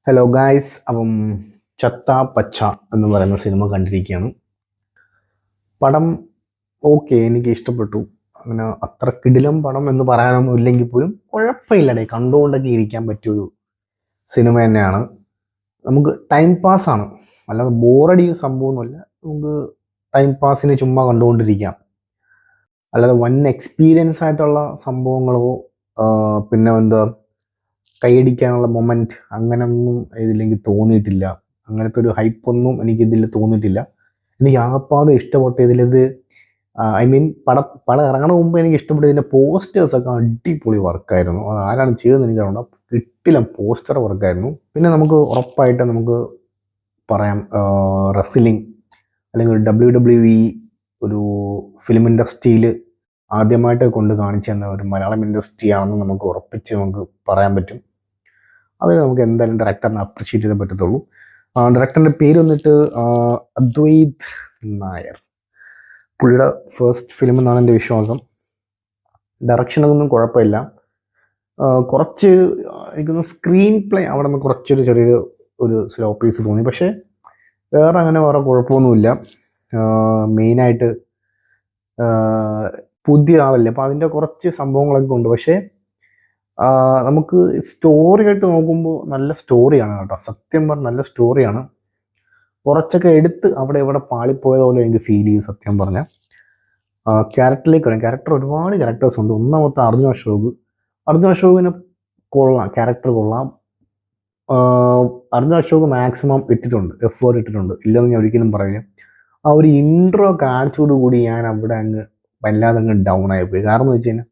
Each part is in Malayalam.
Hello guys. അപ്പം ചത്ത പച്ച എന്ന് പറയുന്ന സിനിമ കണ്ടിരിക്കുകയാണ്. പടം ഓക്കെ, എനിക്ക് ഇഷ്ടപ്പെട്ടു. അങ്ങനെ അത്ര കിടിലം പടം എന്ന് പറയാനൊന്നും ഇല്ലെങ്കിൽ പോലും കുഴപ്പമില്ലടേ, കണ്ടുകൊണ്ടൊക്കെ ഇരിക്കാൻ പറ്റിയൊരു സിനിമ തന്നെയാണ്. നമുക്ക് ടൈം പാസ്സാണ്, അല്ലാതെ ബോറടി സംഭവമൊന്നുമല്ല. നമുക്ക് ടൈം പാസിന് ചുമ്മാ കണ്ടുകൊണ്ടിരിക്കാം. അല്ലാതെ വൻ എക്സ്പീരിയൻസ് ആയിട്ടുള്ള സംഭവങ്ങളോ പിന്നെ എന്താ കൈയടിക്കാനുള്ള മൊമെൻറ്റ് അങ്ങനെയൊന്നും ഇതിലെങ്കിൽ തോന്നിയിട്ടില്ല. അങ്ങനത്തെ ഒരു ഹൈപ്പൊന്നും എനിക്കിതിൽ തോന്നിയിട്ടില്ല. എനിക്ക് ആകപ്പാട് ഇഷ്ടപ്പെട്ട ഇതിലിത് ഐ മീൻ പടം ഇറങ്ങണ മുമ്പ് എനിക്ക് ഇഷ്ടപ്പെട്ട ഇതിൻ്റെ പോസ്റ്റേഴ്സൊക്കെ അടിപൊളി വർക്കായിരുന്നു. അത് ആരാണ് ചെയ്തതെന്ന് എനിക്കറിയണ്ട, കിട്ടില്ല പോസ്റ്റർ വർക്കായിരുന്നു. പിന്നെ നമുക്ക് ഉറപ്പായിട്ട് നമുക്ക് പറയാം, റെസ്ലിംഗ് അല്ലെങ്കിൽ WWE ഒരു ഫിലിം ഇൻഡസ്ട്രിയിൽ ആദ്യമായിട്ട് കൊണ്ട് കാണിച്ചു തന്ന ഒരു മലയാളം ഇൻഡസ്ട്രി ആണെന്ന് നമുക്ക് ഉറപ്പിച്ച് നമുക്ക് പറയാൻ പറ്റും. അവർ നമുക്ക് എന്തായാലും ഡയറക്ടറിനെ അപ്രിഷ്യേറ്റ് ചെയ്തേ പറ്റത്തുള്ളൂ. ഡയറക്ടറിൻ്റെ പേര് വന്നിട്ട് അദ്വൈത് നായർ. പുള്ളിയുടെ ഫസ്റ്റ് ഫിലിം എന്നാണ് എൻ്റെ വിശ്വാസം. ഡയറക്ഷനൊന്നും കുഴപ്പമില്ല. കുറച്ച് എനിക്കൊന്ന് സ്ക്രീൻ പ്ലേ അവിടെ നിന്ന് കുറച്ചൊരു ചെറിയൊരു സ്ലോ പീസ് തോന്നി. പക്ഷേ വേറെ കുഴപ്പമൊന്നുമില്ല. മെയിനായിട്ട് പുതിയ ആളല്ലേ, അപ്പോൾ അതിൻ്റെ കുറച്ച് സംഭവങ്ങളൊക്കെ ഉണ്ട്. പക്ഷേ നമുക്ക് സ്റ്റോറി ആയിട്ട് നോക്കുമ്പോൾ നല്ല സ്റ്റോറിയാണ് കേട്ടോ. സത്യം പറഞ്ഞാൽ നല്ല സ്റ്റോറിയാണ്. കുറച്ചൊക്കെ എടുത്ത് അവിടെ ഇവിടെ പാളിപ്പോയത് പോലെ എനിക്ക് ഫീൽ ചെയ്യും സത്യം പറഞ്ഞാൽ. ക്യാരക്ടറിലേക്ക് വരാം. ഒരുപാട് ക്യാരക്ടേഴ്സ് ഉണ്ട്. ഒന്നാമത്തെ അർജുൻ അശോകിനെ കൊള്ളാം, ക്യാരക്ടർ കൊള്ളാം. അർജുൻ അശോക് മാക്സിമം എഫേർട്ട് ഇട്ടിട്ടുണ്ട്, ഇല്ലെന്ന് ഞാൻ ഒരിക്കലും പറയില്ല. ആ ഒരു ഇൻട്രോ കാണിച്ചോടുകൂടി ഞാൻ അവിടെ വല്ലാതെ ഡൗൺ ആയിപ്പോയി. കാരണം എന്ന് വെച്ച് കഴിഞ്ഞാൽ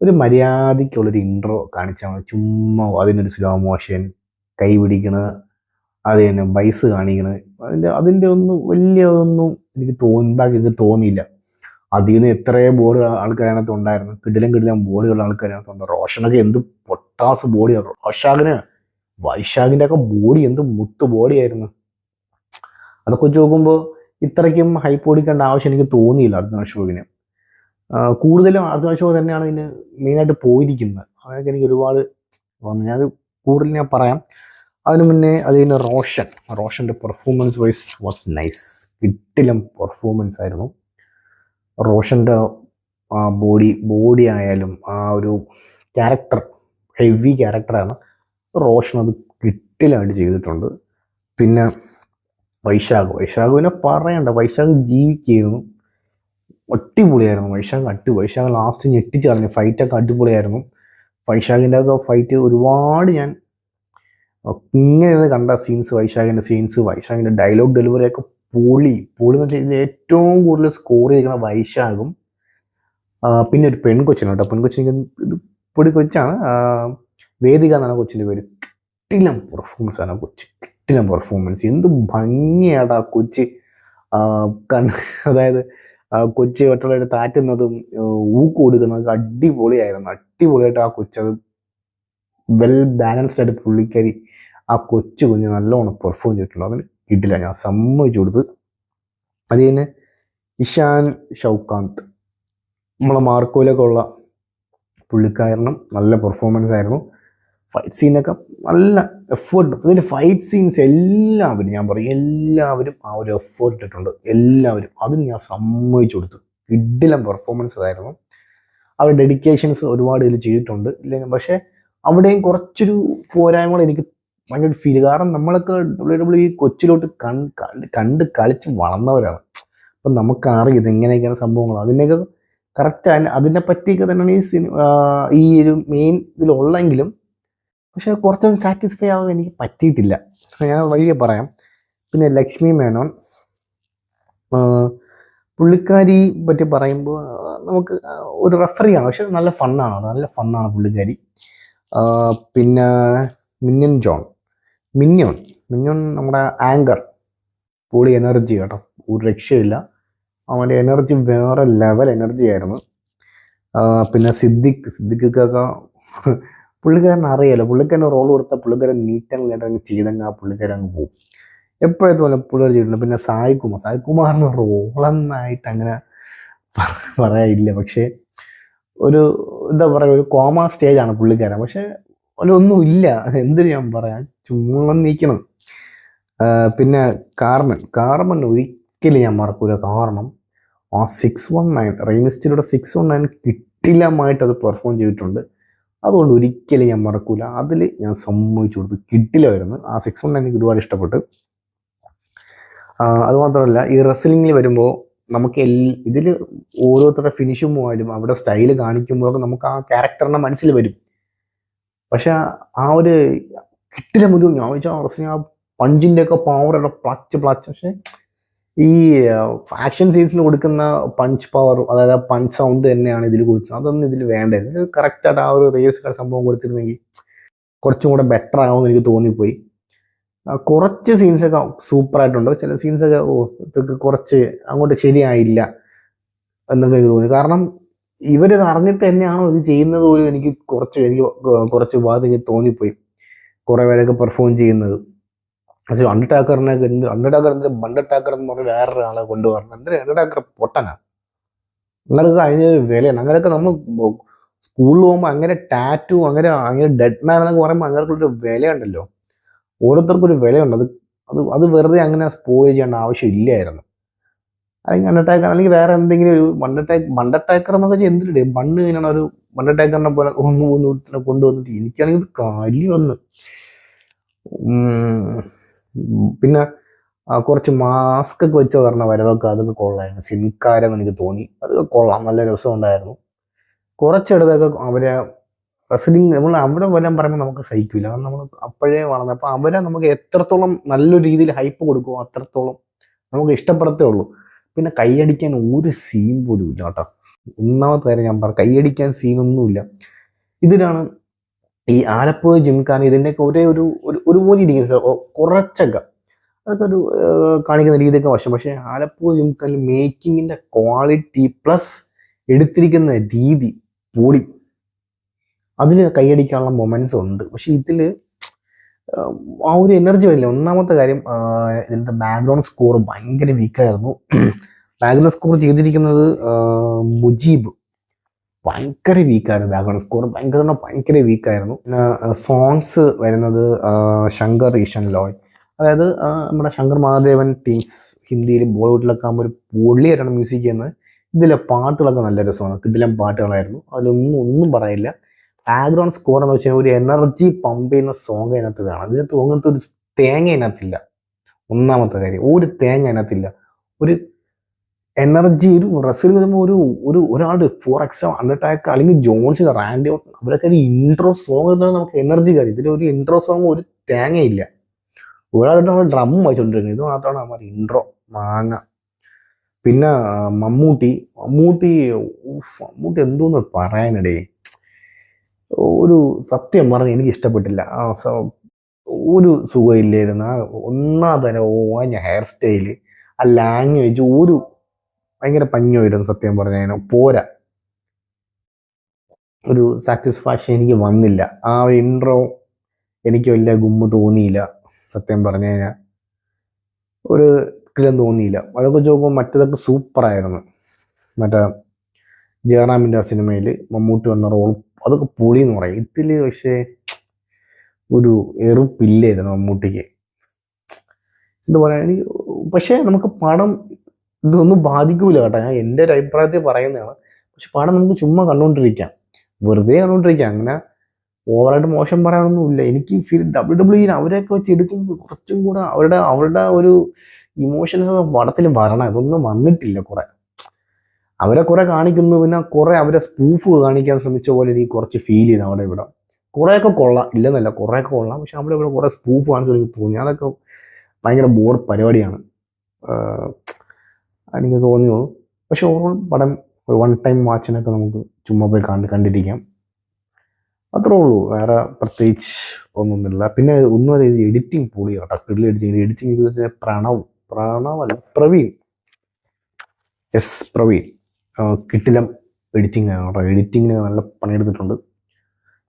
ഒരു മര്യാദയ്ക്കുള്ളൊരു ഇൻട്രോ കാണിച്ചാൽ മതി. ചുമ്മാ അതിനൊരു സ്ലോ മോഷൻ, കൈ പിടിക്കണത്, അത് തന്നെ ബൈസ് കാണിക്കണത്, അതിൻ്റെ ഒന്നും എനിക്ക് തോന്നിയില്ല. അതിൽ നിന്ന് എത്രയോ ബോഡി ആൾക്കാരതിനകത്ത് ഉണ്ടായിരുന്നു. കിടിലം ബോഡിയുള്ള ആൾക്കാരതിനകത്തുണ്ട്. റോഷനൊക്കെ എന്ത് പൊട്ടാസ് ബോഡിയാണ്. വൈശാഖിൻ്റെ ഒക്കെ ബോഡി എന്ത് മുത്ത് ബോഡിയായിരുന്നു. അതൊക്കെ വെച്ച് നോക്കുമ്പോൾ ഇത്രയ്ക്കും ഹൈപ്പ് ഓടിക്കേണ്ട ആവശ്യം എനിക്ക് തോന്നിയില്ല അർജുൻ അശോകിന്. കൂടുതലും അർജുൻ അശോക് തന്നെയാണ് ഇതിന് മെയിനായിട്ട് പോയിരിക്കുന്നത്. അതൊക്കെ എനിക്ക് ഒരുപാട് വന്നു. ഞാനത് കൂടുതൽ ഞാൻ പറയാം. അതിന് മുന്നേ അതിന് റോഷൻ്റെ പെർഫോമൻസ് വൈസ് വാസ് നൈസ്. കിടിലം പെർഫോമൻസ് ആയിരുന്നു. റോഷൻ്റെ ബോഡി ആയാലും ആ ഒരു ക്യാരക്ടർ, ഹെവി ക്യാരക്ടറാണ്. റോഷൻ അത് കിടിലമായിട്ട് ചെയ്തിട്ടുണ്ട്. പിന്നെ വൈശാഖിനെ പറയണ്ട, വൈശാഖ് ജീവിക്കുകയായിരുന്നു. അടിപൊളിയായിരുന്നു വൈശാഖ് ലാസ്റ്റ് ഞെട്ടിച്ച് കളഞ്ഞു. ഫൈറ്റൊക്കെ അടിപൊളിയായിരുന്നു. വൈശാഖിൻ്റെ ഒക്കെ ഫൈറ്റ് ഒരുപാട് ഞാൻ ഇങ്ങനെ കണ്ട വൈശാഖിൻ്റെ ഡയലോഗ് ഡെലിവറിയൊക്കെ പൊളി എന്ന് വെച്ചാൽ ഇതിൽ ഏറ്റവും കൂടുതൽ സ്കോർ ചെയ്തിരിക്കുന്ന വൈശാഖും പിന്നെ ഒരു പെൺകൊച്ചിനാണ് കേട്ടോ. പെൺകൊച്ചിന് പൊടി കൊച്ചാണ്, വേദിക എന്നാണ് കൊച്ചിൻ്റെ പേര്. കിടിലം പെർഫോമൻസ് ആണ് കിടിലം പെർഫോമൻസ്. എന്ത് ഭംഗിയാടാ കൊച്ച്. അതായത് കൊച്ച് മറ്റുള്ളവരെ താറ്റുന്നതും ഊക്ക് കൊടുക്കുന്നതൊക്കെ അടിപൊളിയായിട്ട് ആ കൊച്ചത് വെൽ ബാലൻസ്ഡ് ആയിട്ട് പുള്ളിക്കാരി ആ കുഞ്ഞ് നല്ലോണം പെർഫോം ചെയ്തിട്ടുണ്ട്. അതിന് കിട്ടില്ല, ഞാൻ സമ്മതിച്ചു കൊടുത്ത്. അത് തന്നെ ഇഷാൻ ഷൗക്കാന്ത്, നമ്മളെ മാർക്കോയിലൊക്കെ ഉള്ള പുള്ളിക്കാരനും നല്ല പെർഫോമൻസ് ആയിരുന്നു. ഫൈറ്റ് സീനൊക്കെ നല്ല എഫേർട്ട്. അതിൻ്റെ ഫൈറ്റ് സീൻസ് എല്ലാവരും ആ ഒരു എഫേർട്ട് ഇട്ടിട്ടുണ്ട്. അതിന് ഞാൻ സമ്മതിച്ചു കൊടുത്തു. കിടിലം പെർഫോമൻസ് ആയിരുന്നു. അവർ ഡെഡിക്കേഷൻസ് ഒരുപാട് ഇതിൽ ചെയ്തിട്ടുണ്ട്. ഇല്ലെങ്കിൽ പക്ഷേ അവിടെയും കുറച്ചൊരു പോരായ്മകൾ എനിക്ക് ഭയങ്കര ഫീൽ. കാരണം നമ്മളൊക്കെ WWE കൊച്ചിലോട്ട് കണ്ട് കളിച്ച് വളർന്നവരാണ്. അപ്പം നമുക്കറിയാം ഇതെങ്ങനെയൊക്കെയാണ് സംഭവങ്ങൾ. അതിൻ്റെയൊക്കെ കറക്റ്റ് അതിനെ പറ്റിയൊക്കെ തന്നെയാണ് ഈ ഒരു മെയിൻ ഇതിലുള്ളെങ്കിലും പക്ഷെ കുറച്ചൊന്നും സാറ്റിസ്ഫൈ ആവാൻ എനിക്ക് പറ്റിയിട്ടില്ല. ഞാൻ വഴിയെ പറയാം. പിന്നെ ലക്ഷ്മി മേനോൻ, പുള്ളിക്കാരി പറ്റി പറയുമ്പോൾ നമുക്ക് ഒരു റെഫറിയാണ്, പക്ഷെ നല്ല ഫണ്ണാണ് പുള്ളിക്കാരി. പിന്നെ മിന്യോൻ നമ്മുടെ ആങ്കർ, പൊളി എനർജി കേട്ടോ, ഒരു രക്ഷയില്ല. അവൻ്റെ എനർജി വേറെ ലെവൽ എനർജി ആയിരുന്നു. പിന്നെ സിദ്ദിഖൊക്കെ പുള്ളിക്കാരൻ അറിയാലോ, പുള്ളിക്കാരൻ റോൾ കൊടുത്താൽ പുള്ളിക്കാരൻ നീറ്റ് ആൻഡ് ക്ലീൻ അങ്ങ് ചെയ്തെങ്കിൽ ആ പുള്ളിക്കാരൻ അങ്ങ് പോകും. എപ്പോഴത്തെ പോലെ പുള്ളിക്കാർ ചെയ്തിട്ടുണ്ട്. പിന്നെ സായികുമാറിന് റോളെന്നായിട്ട് അങ്ങനെ പറയാനില്ല. പക്ഷേ എന്താ പറയുക, ഒരു കോമ സ്റ്റേജാണ് പുള്ളിക്കാരൻ. പക്ഷേ അതിലൊന്നും ഇല്ല. എന്തിനു ഞാൻ പറയാൻ, ചുമ്മാ നീക്കണം. പിന്നെ കാർമൻ ഒരിക്കലും ഞാൻ മറക്കൂല. കാരണം ആ 619 റെയിമിസ്റ്റിലൂടെ 619 കിട്ടില്ലമായിട്ട് അത് പെർഫോം ചെയ്തിട്ടുണ്ട്. അതുകൊണ്ട് ഒരിക്കലും ഞാൻ മറക്കൂല. അതിൽ ഞാൻ സമ്മതിച്ചു കൊടുത്തു, കിട്ടില്ലായിരുന്നു. ആ 619 എനിക്ക് ഒരുപാട് ഇഷ്ടപ്പെട്ടു. അതുമാത്രമല്ല, ഈ റെസ്ലിങ്ങിൽ വരുമ്പോൾ നമുക്ക് ഇതിൽ ഓരോരുത്തരുടെ ഫിനിഷും പോയാലും അവിടെ സ്റ്റൈല് കാണിക്കുമ്പോഴൊക്കെ നമുക്ക് ആ ക്യാരക്ടറിൻ്റെ മനസ്സിൽ വരും. പക്ഷെ ആ ഒരു കിട്ടില്ല മുഴുവൻ ഞാൻ വെച്ചാൽ ആ പഞ്ചിൻ്റെ ഒക്കെ പവറുടെ പ്ലച്ച്. പക്ഷെ ഈ ആക്ഷൻ സീൻസിന് കൊടുക്കുന്ന പഞ്ച് പവർ, അതായത് പഞ്ച് സൗണ്ട് തന്നെയാണ് ഇതിൽ കൊടുത്തത്. അതൊന്നും ഇതിൽ വേണ്ടത്. കറക്റ്റായിട്ട് ആ ഒരു റേസ് സംഭവം കൊടുത്തിരുന്നെങ്കിൽ കുറച്ചും കൂടെ ബെറ്റർ ആവുമെന്ന് എനിക്ക് തോന്നിപ്പോയി. കുറച്ച് സീൻസൊക്കെ സൂപ്പറായിട്ടുണ്ട്. ചില സീൻസൊക്കെ ഇതൊക്കെ കുറച്ച് അങ്ങോട്ട് ശരിയായില്ല എന്നൊക്കെ എനിക്ക് തോന്നി. കാരണം ഇവരിത് അറിഞ്ഞിട്ട് തന്നെയാണോ ഇത് ചെയ്യുന്നത് പോലും എനിക്ക് കുറച്ച് ഭാഗത്ത് എനിക്ക് തോന്നിപ്പോയി. കുറേ പേരൊക്കെ പെർഫോം ചെയ്യുന്നത്. പക്ഷേ അണ്ടർടേക്കർ എന്ന് പറഞ്ഞ് വേറൊരാളെ കൊണ്ടുവരണം. അണ്ടർടേക്കർ പൊട്ടനാ. അങ്ങനെയൊക്കെ അതിനൊരു വിലയാണ്. അങ്ങനെയൊക്കെ നമ്മൾ സ്കൂളിൽ പോകുമ്പോൾ അങ്ങനെ ടാറ്റു അങ്ങനെ ഡെഡ് മാൻ എന്നൊക്കെ പറയുമ്പോൾ അങ്ങനെയൊരു വിലയുണ്ടല്ലോ. ഓരോരുത്തർക്കും ഒരു വിലയുണ്ട്. അത് വെറുതെ അങ്ങനെ സ്പോയിൽ ചെയ്യേണ്ട ആവശ്യമില്ലായിരുന്നു. അല്ലെങ്കിൽ അല്ലെങ്കിൽ വേറെ എന്തെങ്കിലും ഒരു മണ്ടർടേക്കർ എന്നൊക്കെ വെച്ചാൽ എന്തിനിടെ ബണ്ണ് ഇങ്ങനെ ഒരു മണ്ടർടേക്കറിനെ പോലെ കൊണ്ടുവന്നിട്ട് എനിക്കാണെങ്കിൽ കാര്യം വന്ന്. പിന്നെ കുറച്ച് മാസ്ക് ഒക്കെ വെച്ച് പറഞ്ഞ വരവൊക്കെ അതൊക്കെ കൊള്ളായിരുന്നു. സിനിക്കാരെന്ന് എനിക്ക് തോന്നി. അതൊക്കെ കൊള്ളാം, നല്ല രസമുണ്ടായിരുന്നു. കുറച്ചിടത്തൊക്കെ അവരെ റെസ്ലിംഗ് നമ്മൾ അവിടെ വരാൻ പറയുമ്പോൾ നമുക്ക് സഹിക്കില്ല. കാരണം നമ്മൾ അപ്പോഴേ വളർന്നത്. അപ്പോൾ അവരെ നമുക്ക് എത്രത്തോളം നല്ലൊരു രീതിയിൽ ഹൈപ്പ് കൊടുക്കുമോ അത്രത്തോളം നമുക്ക് ഇഷ്ടപ്പെടത്തേ ഉള്ളൂ. പിന്നെ കൈയടിക്കാൻ ഒരു സീൻ പോലും ഇല്ല കേട്ടോ. ഒന്നാമത്തെ കാര്യം ഞാൻ പറയാം, കൈയടിക്കാൻ സീനൊന്നുമില്ല. ഇതിലാണ് ഈ ആലപ്പുഴ ജിംഖാന ഇതിൻ്റെയൊക്കെ ഒരേ ഒരുപോലെ ഇരിക്കുന്നത്. കുറച്ചൊക്കെ അതൊക്കെ ഒരു കാണിക്കുന്ന രീതിയൊക്കെ വശം. പക്ഷേ ആലപ്പുഴ ജിംഖാനിൽ മേക്കിങ്ങിൻ്റെ ക്വാളിറ്റി പ്ലസ് എടുത്തിരിക്കുന്ന രീതി പൊളി. അതിൽ കൈയടിക്കാനുള്ള മൊമെന്റ്സ് ഉണ്ട്. പക്ഷെ ഇതിൽ ആ ഒരു എനർജി വരില്ല. ഒന്നാമത്തെ കാര്യം, ഇതിൻ്റെ ബാക്ക്ഗ്രൗണ്ട് സ്കോർ ഭയങ്കര വീക്കായിരുന്നു. ബാക്ക്ഗ്രൗണ്ട് സ്കോർ ചെയ്തിരിക്കുന്നത് മുജീബ്. ഭയങ്കര വീക്കായിരുന്നു ബാക്ക്ഗ്രൗണ്ട് സ്കോർ. ഭയങ്കര വീക്കായിരുന്നു. പിന്നെ സോങ്സ് വരുന്നത് ശങ്കർ ഈഷൻ ലോയ്, അതായത് നമ്മുടെ ശങ്കർ മഹാദേവൻ ടീംസ്. ഹിന്ദിയിൽ ബോളിവുഡിലൊക്കെ ആകുമ്പോൾ ഒരു പൊള്ളിയായിട്ടാണ് മ്യൂസിക് ചെയ്യുന്നത്. ഇതിലെ പാട്ടുകളൊക്കെ നല്ല രസമാണ്, കിടിലം പാട്ടുകളായിരുന്നു. അതിലൊന്നും പറയില്ല. ബാക്ക്ഗ്രൗണ്ട് സ്കോർ എന്ന് വെച്ചാൽ ഒരു എനർജി പമ്പ് ചെയ്യുന്ന സോങ് അതിനകത്ത് വേണം. അതിനകത്ത് അങ്ങനത്തെ ഒരു തേങ്ങ അതിനകത്തില്ല. ഒന്നാമത്തെ കാര്യം, ഒരു തേങ്ങ അതിനകത്തില്ല. ഒരു എനർജി, ഒരു റെസ്ലിംഗ് വരുമ്പോൾ ഒരാൾ ഫോർ എക്സാമ്പിൾ അണ്ടർടേക്കർ അല്ലെങ്കിൽ ജോൺസിന് റാൻഡി ഓർട്ടൺ അവരൊക്കെ ഒരു ഇൻട്രോ സോങ് എന്നാൽ നമുക്ക് എനർജി കാര്യം. ഇതിൽ ഒരു ഇൻട്രോ സോങ് ഒരു തേങ്ങയില്ല. ഒരാളുടെ നമ്മൾ ഡ്രം വായിച്ചുകൊണ്ടിരിക്കുന്നത്. ഇത് മാത്രമാണ് നമ്മുടെ ഇൻട്രോ മാങ്ങ. പിന്നെ മമ്മൂട്ടി എന്തോന്ന് പറയാനിടേ. ഒരു സത്യം പറഞ്ഞ് എനിക്ക് ഇഷ്ടപ്പെട്ടില്ല. ഒരു സുഖമില്ലായിരുന്നു. ഒന്നാമതന്നെ ഓഞ്ഞ ഹെയർ സ്റ്റൈല്, ആ ലാംഗ്വേജ് ഭയങ്കര പഞ്ഞമായിരുന്നു. സത്യം പറഞ്ഞാൽ പോരാ, ഒരു സാറ്റിസ്ഫാക്ഷൻ എനിക്ക് വന്നില്ല. ആ ഒരു ഇൻട്രോ എനിക്ക് വലിയ ഗുമ്മ് തോന്നിയില്ല. സത്യം പറഞ്ഞു കഴിഞ്ഞാൽ ഒരു കിളം തോന്നിയില്ല. അതൊക്കെ നോക്കുമ്പോൾ മറ്റേതൊക്കെ സൂപ്പറായിരുന്നു. മറ്റേ ജയറാമിൻ്റെ സിനിമയിൽ മമ്മൂട്ടി വന്ന റോൾ അതൊക്കെ പൊളി എന്ന് പറയും. ഇതിൽ പക്ഷേ ഒരു എറുപ്പില്ലായിരുന്നു മമ്മൂട്ടിക്ക്. എന്താ പറയുക, എനിക്ക് പക്ഷേ നമുക്ക് പടം ഇതൊന്നും ബാധിക്കൂല കേട്ടോ. ഞാൻ എൻ്റെ ഒരു അഭിപ്രായത്തിൽ പറയുന്നതാണ്. പക്ഷെ പടം നമുക്ക് ചുമ്മാ കണ്ടുകൊണ്ടിരിക്കാം, വെറുതെ കണ്ടുകൊണ്ടിരിക്കാം. അങ്ങനെ ഓവറായിട്ട് മോശം പറയാനൊന്നുമില്ല. എനിക്ക് ഫീൽ WWE അവരെയൊക്കെ വെച്ച് എടുക്കുമ്പോൾ കുറച്ചും കൂടെ അവരുടെ ഒരു ഇമോഷൻസ് പടത്തിൽ വരണം. ഇതൊന്നും വന്നിട്ടില്ല. അവരെ കുറെ കാണിക്കുന്നു, പിന്നെ കുറെ അവരെ സ്പൂഫ് കാണിക്കാൻ ശ്രമിച്ച പോലെ എനിക്ക് കുറച്ച് ഫീൽ ചെയ്തു. അവിടെ ഇവിടെ കുറേയൊക്കെ കൊള്ളാം, ഇല്ലെന്നല്ല, കുറേയൊക്കെ കൊള്ളാം. പക്ഷെ അവിടെ ഇവിടെ കുറെ സ്പൂഫ് കാണിച്ചു എനിക്ക് തോന്നി. അതൊക്കെ ഭയങ്കര ബോർഡ് പരിപാടിയാണ് എനിക്ക് തോന്നിയോ. പക്ഷെ ഓവറോൾ പടം ഒരു വൺ ടൈം വാച്ചിനൊക്കെ നമുക്ക് ചുമ്മാ പോയി കണ്ടിരിക്കാം. അത്രേ ഉള്ളൂ, വേറെ പ്രത്യേകിച്ച് ഒന്നുമില്ല. പിന്നെ ഒന്നും അത് എഡിറ്റിംഗ് പൊളി കേട്ടോ. കിഡിൽ എഡിറ്റിംഗ് പ്രവീൺ കിട്ടിലം എഡിറ്റിംഗ് ആണ് കേട്ടോ. എഡിറ്റിങ്ങിന് നല്ല പണിയെടുത്തിട്ടുണ്ട്.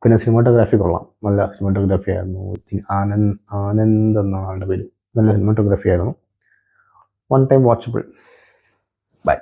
പിന്നെ സിനിമാറ്റോഗ്രാഫി കൊള്ളാം, നല്ല സിനിമാറ്റോഗ്രാഫി ആയിരുന്നു. ആനന്ദ് എന്നാണ് ആളുടെ പേര്. നല്ല സിനിമാറ്റോഗ്രാഫി ആയിരുന്നു. One time watchable. ബൈ.